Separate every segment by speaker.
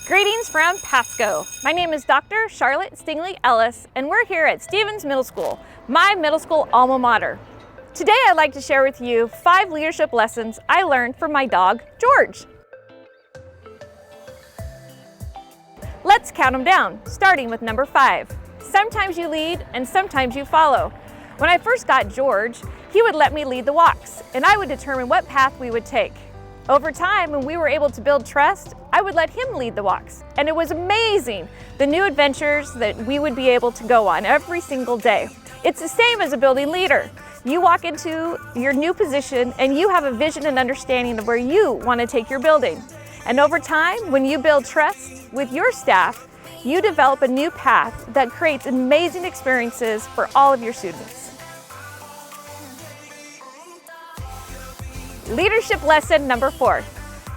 Speaker 1: Greetings from Pasco. My name is Dr. Charlotte Stingley-Ellis, and we're here at Stevens Middle School, my middle school alma mater. Today I'd like to share with you 5 leadership lessons I learned from my dog, George. Let's count them down, starting with number 5. Sometimes you lead and sometimes you follow. When I first got George, he would let me lead the walks, and I would determine what path we would take. Over time, when we were able to build trust, I would let him lead the walks, and it was amazing, the new adventures that we would be able to go on every single day. It's the same as a building leader. You walk into your new position and you have a vision and understanding of where you want to take your building. And over time, when you build trust with your staff, you develop a new path that creates amazing experiences for all of your students. Leadership lesson number 4.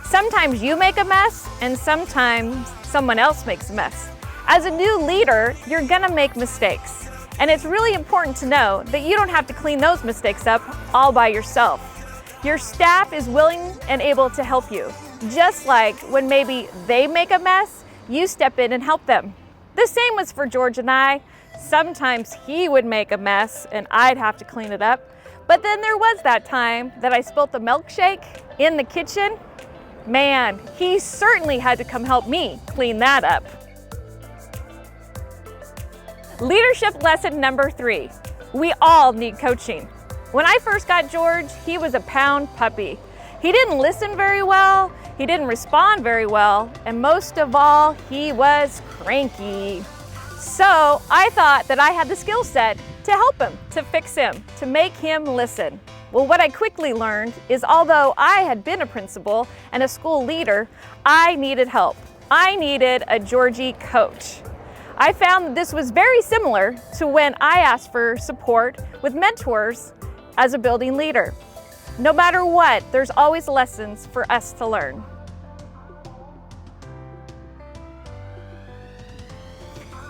Speaker 1: Sometimes you make a mess and sometimes someone else makes a mess. As a new leader, you're gonna make mistakes. And it's really important to know that you don't have to clean those mistakes up all by yourself. Your staff is willing and able to help you. Just like when maybe they make a mess, you step in and help them. The same was for George and I. Sometimes he would make a mess and I'd have to clean it up. But then there was that time that I spilt the milkshake in the kitchen. Man, he certainly had to come help me clean that up. Leadership lesson number 3. We all need coaching. When I first got George, he was a pound puppy. He didn't listen very well, he didn't respond very well, and most of all, he was cranky. So I thought that I had the skill set to help him, to fix him, to make him listen. Well, what I quickly learned is although I had been a principal and a school leader, I needed help. I needed a Georgie coach. I found that this was very similar to when I asked for support with mentors as a building leader. No matter what, there's always lessons for us to learn.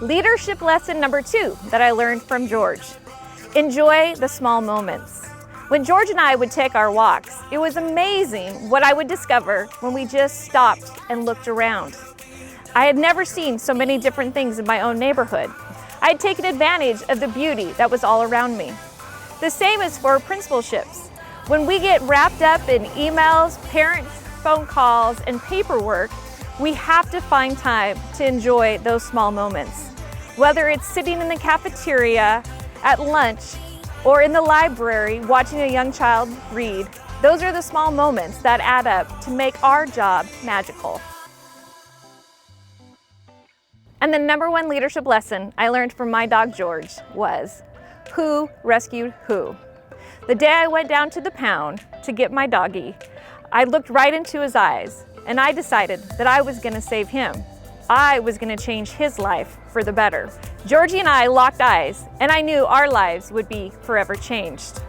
Speaker 1: Leadership lesson number 2 that I learned from George. Enjoy the small moments. When George and I would take our walks, it was amazing what I would discover when we just stopped and looked around. I had never seen so many different things in my own neighborhood. I had taken advantage of the beauty that was all around me. The same is for principalships. When we get wrapped up in emails, parents, phone calls, and paperwork, we have to find time to enjoy those small moments. Whether it's sitting in the cafeteria, at lunch, or in the library watching a young child read, those are the small moments that add up to make our job magical. And the number 1 leadership lesson I learned from my dog George was, who rescued who? The day I went down to the pound to get my doggie, I looked right into his eyes and I decided that I was gonna save him. I was gonna change his life for the better. Georgie and I locked eyes and I knew our lives would be forever changed.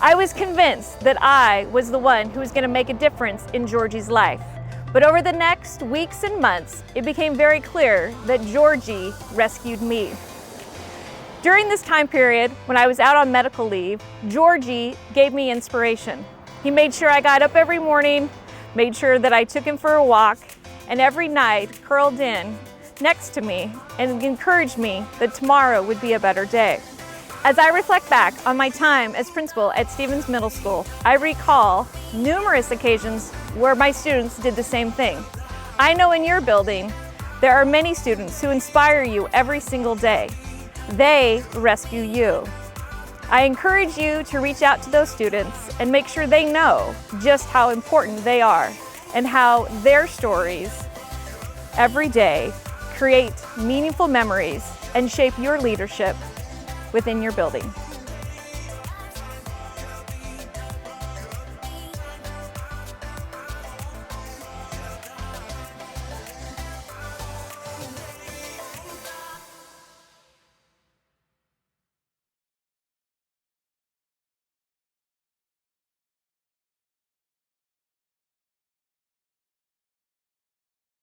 Speaker 1: I was convinced that I was the one who was gonna make a difference in Georgie's life. But over the next weeks and months, it became very clear that Georgie rescued me. During this time period, when I was out on medical leave, Georgie gave me inspiration. He made sure I got up every morning, made sure that I took him for a walk, and every night curled in next to me and encouraged me that tomorrow would be a better day. As I reflect back on my time as principal at Stevens Middle School, I recall numerous occasions where my students did the same thing. I know in your building, there are many students who inspire you every single day. They rescue you. I encourage you to reach out to those students and make sure they know just how important they are and how their stories every day create meaningful memories and shape your leadership within your building.